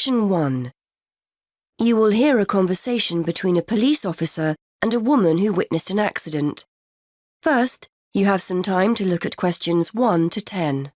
Section 1. You will hear a conversation between a police officer and a woman who witnessed an accident. First, you have some time to look at questions 1 to 10.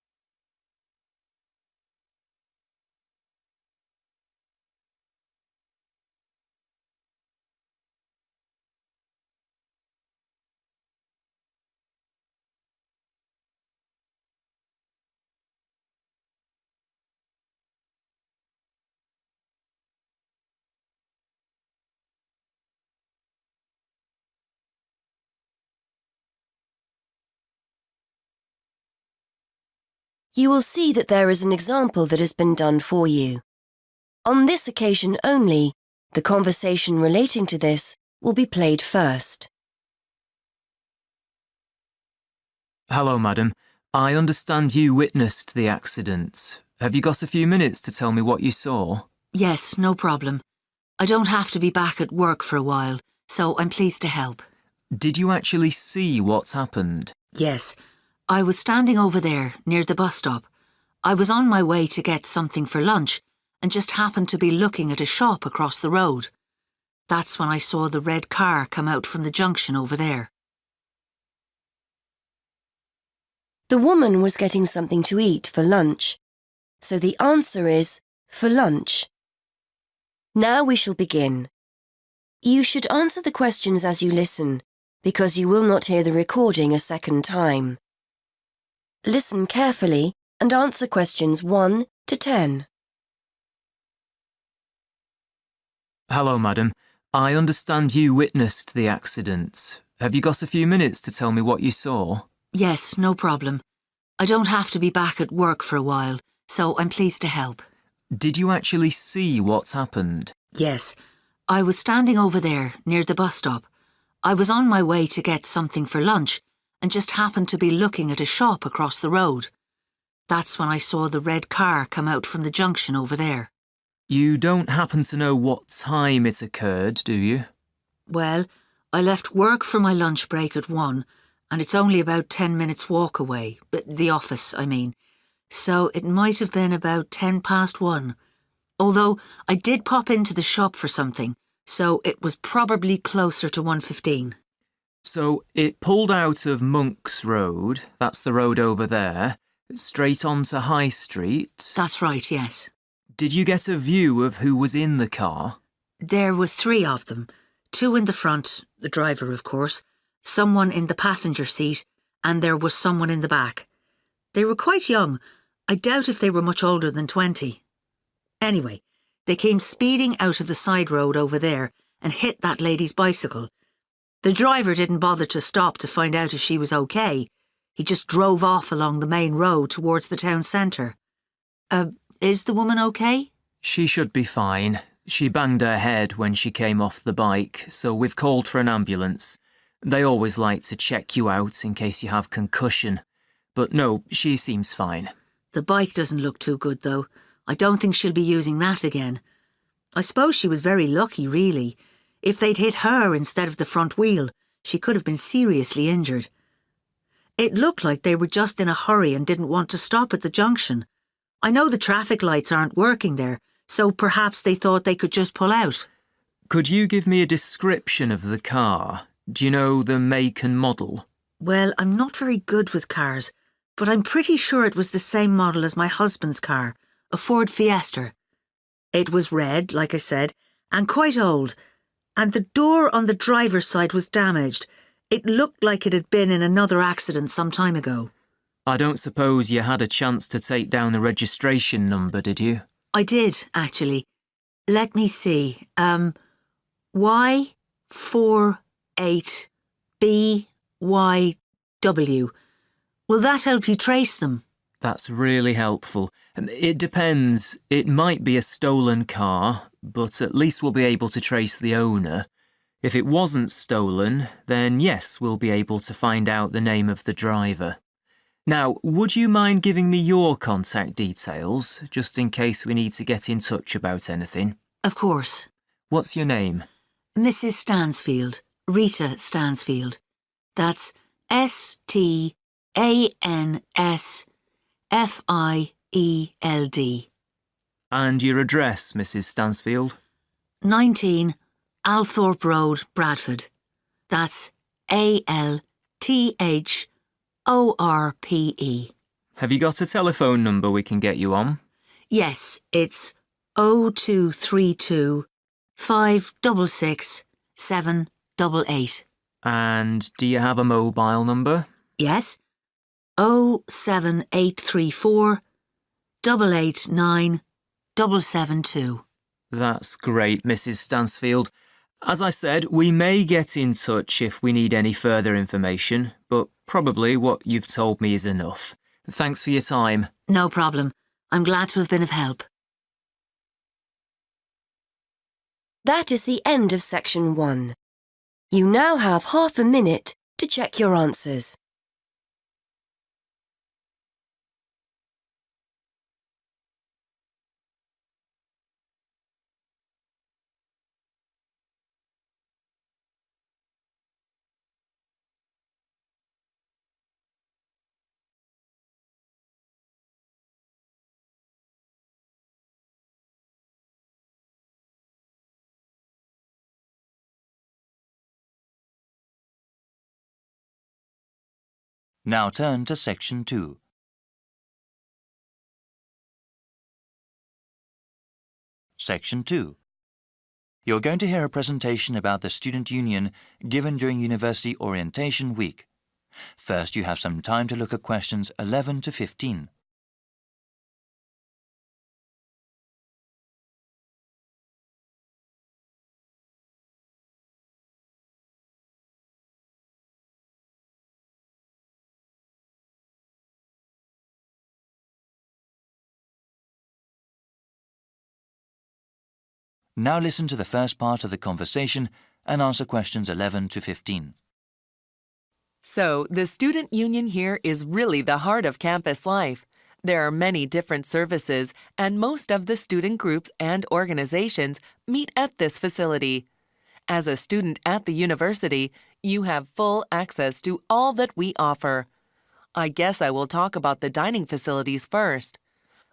You will see that there is an example that has been done for you. On this occasion only, the conversation relating to this will be played first. Hello, madam. I understand you witnessed the accident. Have you got a few minutes to tell me what you saw? Yes, no problem. I don't have to be back at work for a while, so I'm pleased to help. Did you actually see what happened? Yes. I was standing over there, near the bus stop. I was on my way to get something for lunch and just happened to be looking at a shop across the road. That's when I saw the red car come out from the junction over there. The woman was getting something to eat for lunch, so the answer is for lunch. Now we shall begin. You should answer the questions as you listen, because you will not hear the recording a second time. Listen carefully and answer questions 1 to 10. Hello, madam. I understand you witnessed the accident. Have you got a few minutes to tell me what you saw? Yes, no problem. I don't have to be back at work for a while, so I'm pleased to help. Did you actually see what happened? Yes. I was standing over there, near the bus stop. I was on my way to get something for lunch and just happened to be looking at a shop across the road. That's when I saw the red car come out from the junction over there. You don't happen to know what time it occurred, do you? Well, I left work for my lunch break at 1, and it's only about 10 minutes walk away, the office, I mean. So it might have been about 1:10. Although I did pop into the shop for something, so it was probably closer to 1:15. So it pulled out of Monk's Road, that's the road over there, straight onto High Street. That's right, yes. Did you get a view of who was in the car? There were 3 of them. 2 in the front, the driver of course, someone in the passenger seat, and there was someone in the back. They were quite young. I doubt if they were much older than 20. Anyway, they came speeding out of the side road over there and hit that lady's bicycle. The driver didn't bother to stop to find out if she was okay. He just drove off along the main road towards the town centre. Is the woman okay? She should be fine. She banged her head when she came off the bike, so we've called for an ambulance. They always like to check you out in case you have concussion. But no, she seems fine. The bike doesn't look too good, though. I don't think she'll be using that again. I suppose she was very lucky, really. If they'd hit her instead of the front wheel, she could have been seriously injured. It looked like they were just in a hurry and didn't want to stop at the junction. I know the traffic lights aren't working there, so perhaps they thought they could just pull out. Could you give me a description of the car? Do you know the make and model? Well, I'm not very good with cars, but I'm pretty sure it was the same model as my husband's car, a Ford Fiesta. It was red, like I said, and quite old, and the door on the driver's side was damaged. It looked like it had been in another accident some time ago. I don't suppose you had a chance to take down the registration number, did you? I did, actually. Let me see. Y48BYW. Will that help you trace them? That's really helpful. It depends. It might be a stolen car, but at least we'll be able to trace the owner. If it wasn't stolen, then yes, we'll be able to find out the name of the driver. Now, would you mind giving me your contact details, just in case we need to get in touch about anything? Of course. What's your name? Mrs. Stansfield. Rita Stansfield. That's STANSFIELD. And your address, Mrs. Stansfield? 19 Althorpe Road, Bradford. That's ALTHORPE. Have you got a telephone number we can get you on? Yes, it's 0232 566 788. And do you have a mobile number? Yes, 07834 889 772. That's great, Mrs. Stansfield. As I said, we may get in touch if we need any further information, but probably what you've told me is enough. Thanks for your time. No problem. I'm glad to have been of help. That is the end of section 1. You now have half a minute to check your answers. Now turn to section 2. Section 2. You're going to hear a presentation about the Student Union given during University Orientation Week. First, you have some time to look at questions 11 to 15. Now listen to the first part of the conversation and answer questions 11 to 15. So, the student union here is really the heart of campus life. There are many different services, and most of the student groups and organizations meet at this facility. As a student at the university, you have full access to all that we offer. I guess I will talk about the dining facilities first.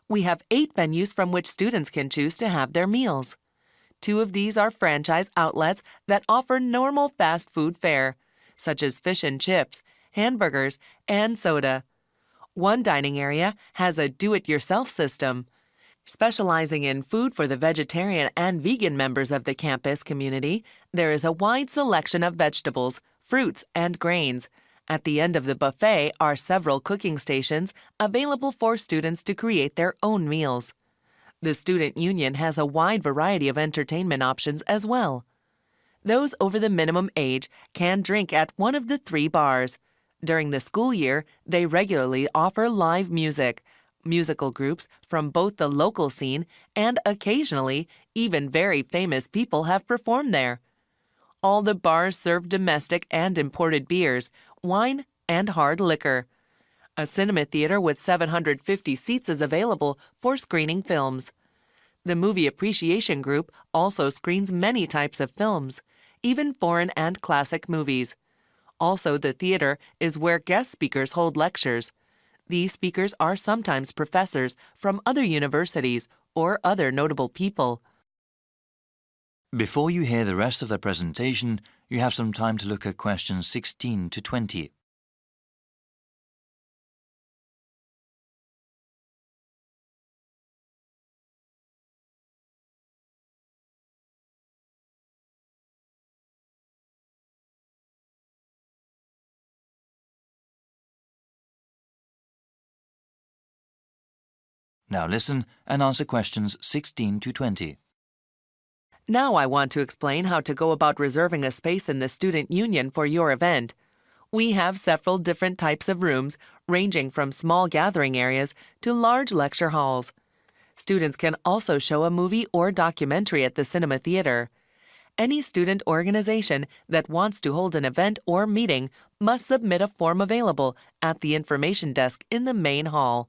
We have 8 venues from which students can choose to have their meals. 2 of these are franchise outlets that offer normal fast food fare, such as fish and chips, hamburgers, and soda. One dining area has a do-it-yourself system. Specializing in food for the vegetarian and vegan members of the campus community, there is a wide selection of vegetables, fruits, and grains. At the end of the buffet are several cooking stations available for students to create their own meals. The Student Union has a wide variety of entertainment options as well. Those over the minimum age can drink at one of the 3 bars. During the school year, they regularly offer live music, musical groups from both the local scene and occasionally even very famous people have performed there. All the bars serve domestic and imported beers, wine, and hard liquor. A cinema theater with 750 seats is available for screening films. The Movie Appreciation Group also screens many types of films, even foreign and classic movies. Also, the theater is where guest speakers hold lectures. These speakers are sometimes professors from other universities or other notable people. Before you hear the rest of the presentation, you have some time to look at questions 16 to 20. Now listen and answer questions 16 to 20. Now I want to explain how to go about reserving a space in the Student Union for your event. We have several different types of rooms, ranging from small gathering areas to large lecture halls. Students can also show a movie or documentary at the cinema theater. Any student organization that wants to hold an event or meeting must submit a form available at the information desk in the main hall.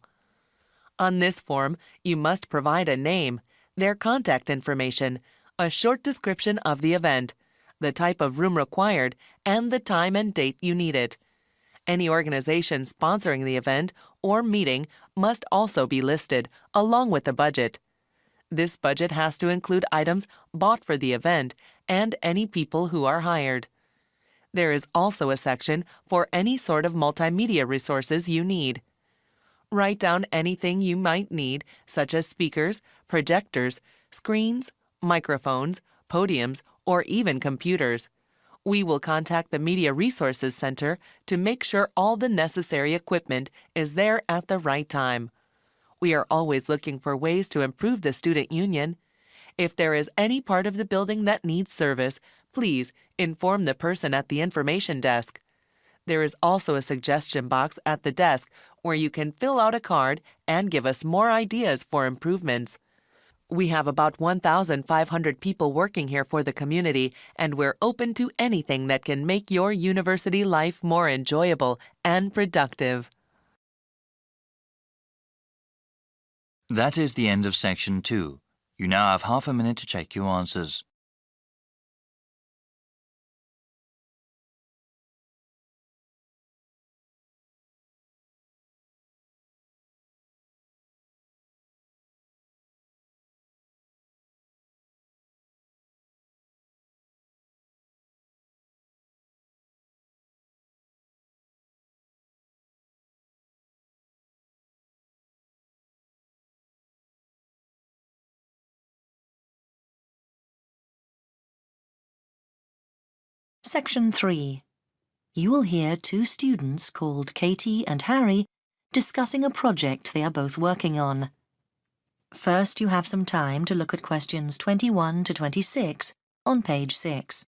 On this form, you must provide a name, their contact information, a short description of the event, the type of room required, and the time and date you need it. Any organization sponsoring the event or meeting must also be listed, along with the budget. This budget has to include items bought for the event and any people who are hired. There is also a section for any sort of multimedia resources you need. Write down anything you might need, such as speakers, projectors, screens, microphones, podiums, or even computers. We will contact the Media Resources Center to make sure all the necessary equipment is there at the right time. We are always looking for ways to improve the student union. If there is any part of the building that needs service, please inform the person at the information desk. There is also a suggestion box at the desk where you can fill out a card and give us more ideas for improvements. We have about 1,500 people working here for the community, and we're open to anything that can make your university life more enjoyable and productive. That is the end of section 2. You now have half a minute to check your answers. Section 3. You will hear two students called Katie and Harry discussing a project they are both working on. First, you have some time to look at questions 21 to 26 on page 6.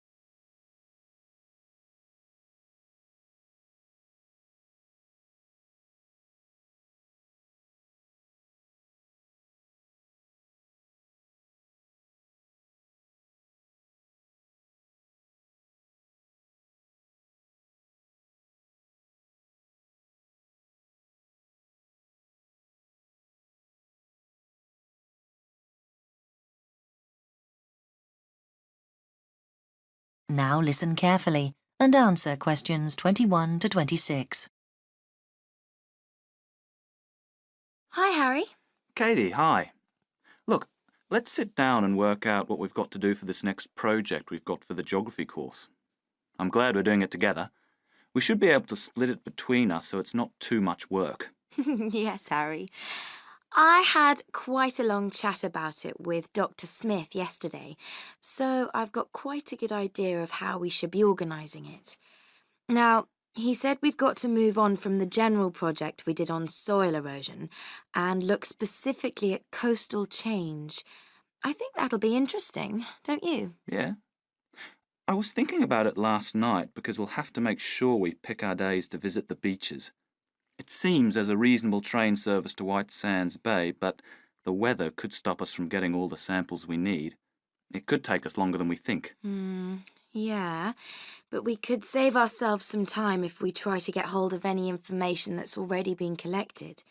Now listen carefully and answer questions 21 to 26. Hi, Harry. Katie, hi. Look, let's sit down and work out what we've got to do for this next project we've got for the geography course. I'm glad we're doing it together. We should be able to split it between us so it's not too much work. Yes, Harry. I had quite a long chat about it with Dr. Smith yesterday, so I've got quite a good idea of how we should be organising it. Now, he said we've got to move on from the general project we did on soil erosion and look specifically at coastal change. I think that'll be interesting, don't you? Yeah? I was thinking about it last night because we'll have to make sure we pick our days to visit the beaches. It seems there's a reasonable train service to White Sands Bay, but the weather could stop us from getting all the samples we need. It could take us longer than we think. Yeah, but we could save ourselves some time if we try to get hold of any information that's already been collected.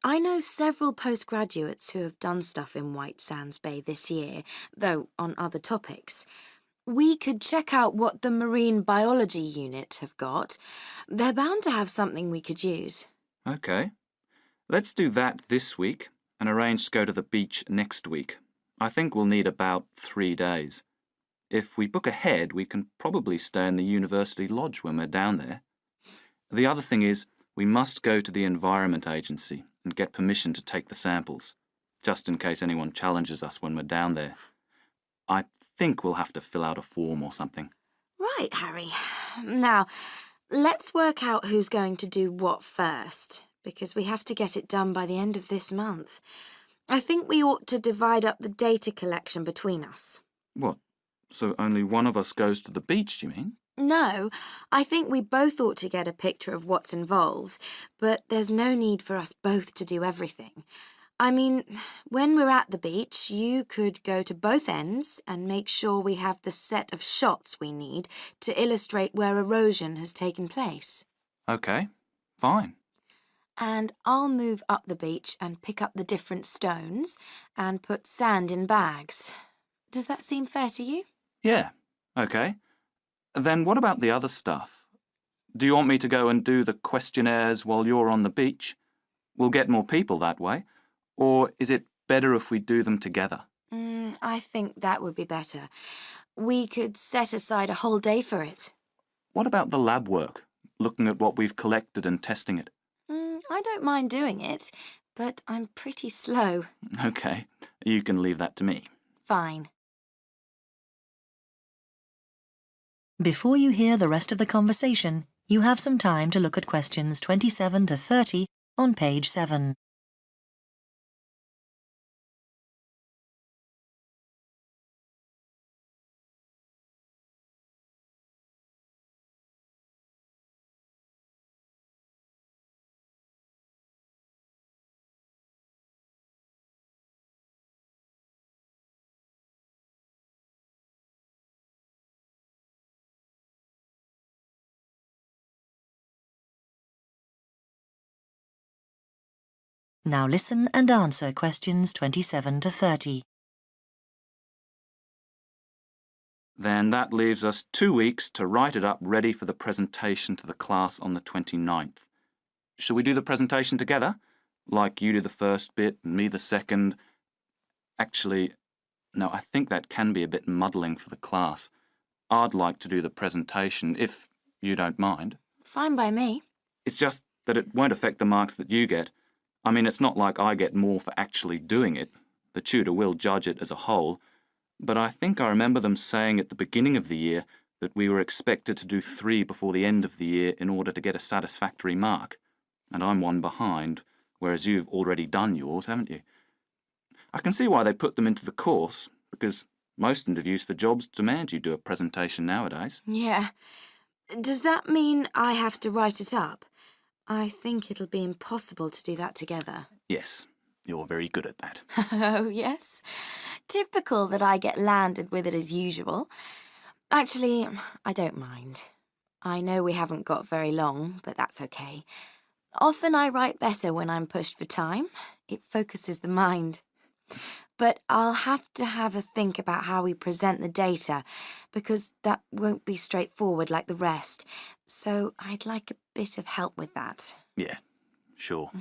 I know several postgraduates who have done stuff in White Sands Bay this year, though on other topics. We could check out what the Marine Biology Unit have got. They're bound to have something we could use. OK. Let's do that this week and arrange to go to the beach next week. I think we'll need about 3 days. If we book ahead, we can probably stay in the university lodge when we're down there. The other thing is, we must go to the Environment Agency and get permission to take the samples, just in case anyone challenges us when we're down there. I think we'll have to fill out a form or something. Right, Harry. Now, let's work out who's going to do what first, because we have to get it done by the end of this month. I think we ought to divide up the data collection between us. What? So only one of us goes to the beach, do you mean? No, I think we both ought to get a picture of what's involved, but there's no need for us both to do everything. I mean, when we're at the beach, you could go to both ends and make sure we have the set of shots we need to illustrate where erosion has taken place. OK, fine. And I'll move up the beach and pick up the different stones and put sand in bags. Does that seem fair to you? Yeah, OK. Then what about the other stuff? Do you want me to go and do the questionnaires while you're on the beach? We'll get more people that way. Or is it better if we do them together? I think that would be better. We could set aside a whole day for it. What about the lab work? Looking at what we've collected and testing it? I don't mind doing it, but I'm pretty slow. OK, you can leave that to me. Fine. Before you hear the rest of the conversation, you have some time to look at questions 27 to 30 on page 7. Now listen and answer questions 27 to 30. Then that leaves us 2 weeks to write it up ready for the presentation to the class on the 29th. Shall we do the presentation together? Like you do the first bit and me the second? Actually, no, I think that can be a bit muddling for the class. I'd like to do the presentation, if you don't mind. Fine by me. It's just that it won't affect the marks that you get. I mean, it's not like I get more for actually doing it. The tutor will judge it as a whole. But I think I remember them saying at the beginning of the year that we were expected to do 3 before the end of the year in order to get a satisfactory mark. And I'm 1 behind, whereas you've already done yours, haven't you? I can see why they put them into the course, because most interviews for jobs demand you do a presentation nowadays. Yeah. Does that mean I have to write it up? I think it'll be impossible to do that together. Yes, you're very good at that. Oh, yes. Typical that I get landed with it as usual. Actually, I don't mind. I know we haven't got very long, but that's okay. Often I write better when I'm pushed for time. It focuses the mind. But I'll have a think about how we present the data, because that won't be straightforward like the rest. So I'd like a bit of help with that. Yeah, sure.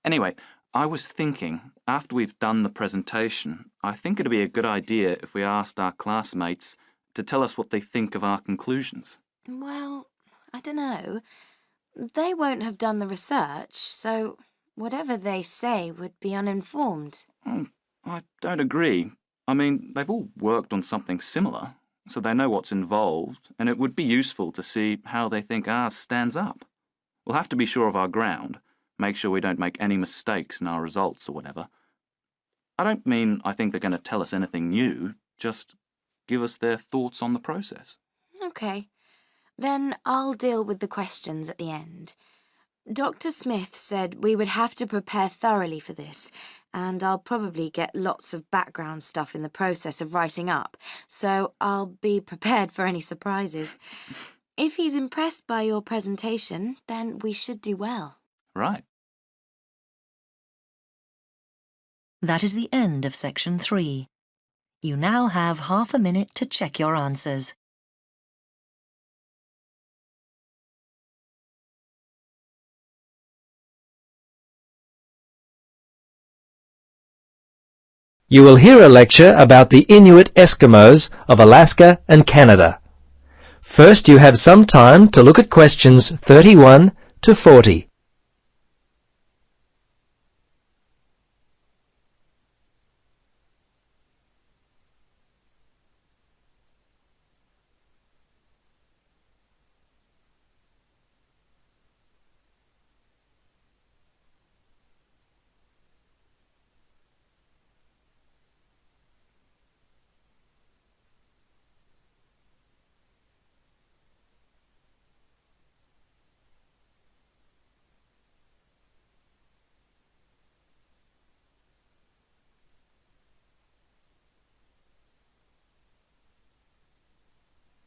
Anyway, I was thinking, after we've done the presentation, I think it'd be a good idea if we asked our classmates to tell us what they think of our conclusions. Well, I don't know. They won't have done the research, so whatever they say would be uninformed. I don't agree. I mean, they've all worked on something similar, so they know what's involved, and it would be useful to see how they think ours stands up. We'll have to be sure of our ground, make sure we don't make any mistakes in our results or whatever. I don't mean I think they're going to tell us anything new, just give us their thoughts on the process. OK. Then I'll deal with the questions at the end. Dr. Smith said we would have to prepare thoroughly for this, and I'll probably get lots of background stuff in the process of writing up, so I'll be prepared for any surprises. If he's impressed by your presentation, then we should do well. Right. That is the end of section 3. You now have half a minute to check your answers. You will hear a lecture about the Inuit Eskimos of Alaska and Canada. First, you have some time to look at questions 31 to 40.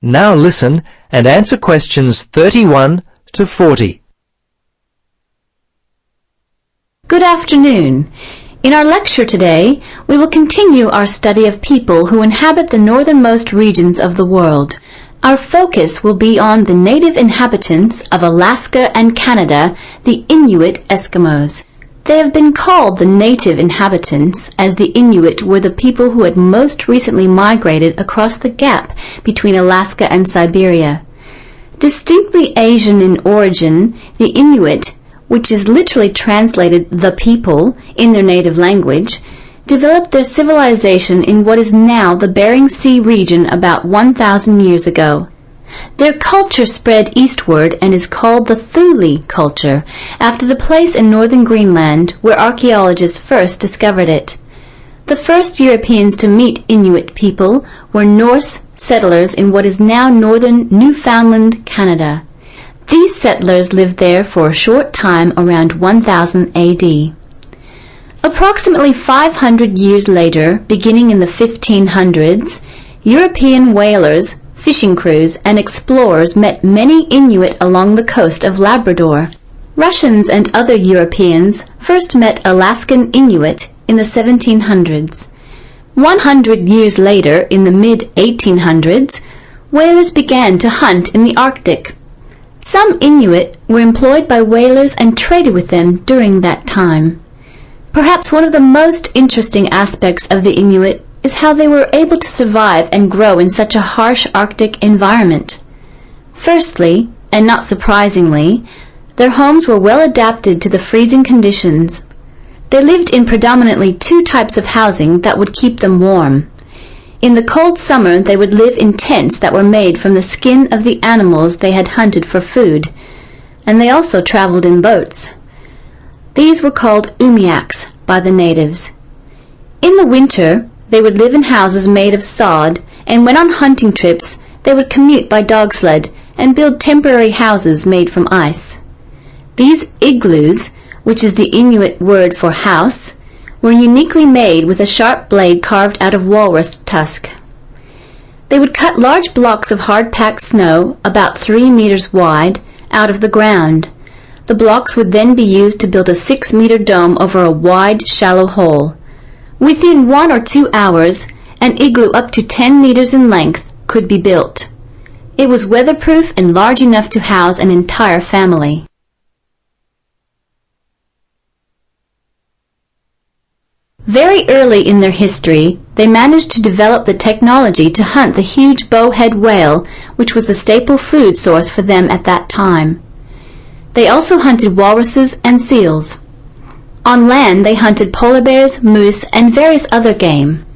Now listen and answer questions 31 to 40. Good afternoon. In our lecture today, we will continue our study of people who inhabit the northernmost regions of the world. Our focus will be on the native inhabitants of Alaska and Canada, the Inuit Eskimos. They have been called the native inhabitants, as the Inuit were the people who had most recently migrated across the gap between Alaska and Siberia. Distinctly Asian in origin, the Inuit, which is literally translated the people in their native language, developed their civilization in what is now the Bering Sea region about 1,000 years ago. Their culture spread eastward and is called the Thule culture, after the place in northern Greenland where archaeologists first discovered it. The first Europeans to meet Inuit people were Norse settlers in what is now northern Newfoundland, Canada. These settlers lived there for a short time around 1000 AD. Approximately 500 years later, beginning in the 1500s, European whalers, fishing crews, and explorers met many Inuit along the coast of Labrador. Russians and other Europeans first met Alaskan Inuit in the 1700s. 100 years later, in the mid-1800s, whalers began to hunt in the Arctic. Some Inuit were employed by whalers and traded with them during that time. Perhaps one of the most interesting aspects of the Inuit is how they were able to survive and grow in such a harsh Arctic environment. Firstly, and not surprisingly, their homes were well adapted to the freezing conditions. They lived in predominantly two types of housing that would keep them warm. In the cold summer, they would live in tents that were made from the skin of the animals they had hunted for food, and they also traveled in boats. These were called umiaks by the natives. In the winter, they would live in houses made of sod, and when on hunting trips, they would commute by dog sled and build temporary houses made from ice. These igloos, which is the Inuit word for house, were uniquely made with a sharp blade carved out of walrus tusk. They would cut large blocks of hard-packed snow, about 3 meters wide, out of the ground. The blocks would then be used to build a 6-meter dome over a wide, shallow hole. Within 1 or 2 hours, an igloo up to 10 meters in length could be built. It was weatherproof and large enough to house an entire family. Very early in their history, they managed to develop the technology to hunt the huge bowhead whale, which was the staple food source for them at that time. They also hunted walruses and seals. On land, they hunted polar bears, moose, and various other game.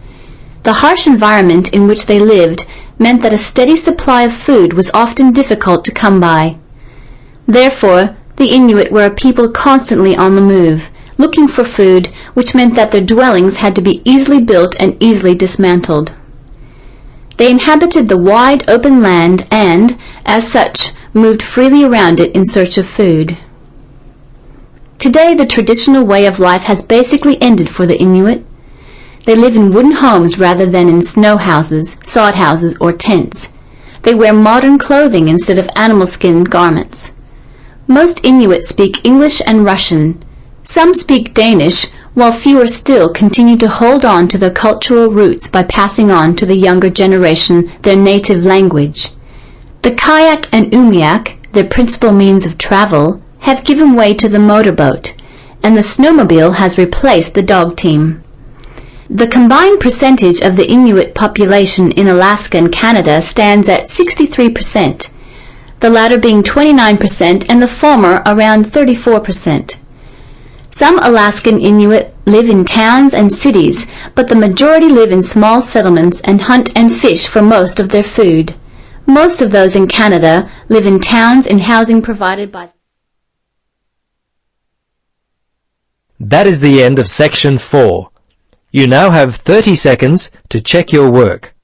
The harsh environment in which they lived meant that a steady supply of food was often difficult to come by. Therefore, the Inuit were a people constantly on the move, looking for food, which meant that their dwellings had to be easily built and easily dismantled. They inhabited the wide open land and, as such, moved freely around it in search of food. Today, the traditional way of life has basically ended for the Inuit. They live in wooden homes rather than in snow houses, sod houses, or tents. They wear modern clothing instead of animal skin garments. Most Inuit speak English and Russian. Some speak Danish, while fewer still continue to hold on to their cultural roots by passing on to the younger generation their native language. The kayak and umiak, their principal means of travel, have given way to the motorboat, and the snowmobile has replaced the dog team. The combined percentage of the Inuit population in Alaska and Canada stands at 63%, the latter being 29% and the former around 34%. Some Alaskan Inuit live in towns and cities, but the majority live in small settlements and hunt and fish for most of their food. Most of those in Canada live in towns and housing provided by... That is the end of section 4. You now have 30 seconds to check your work.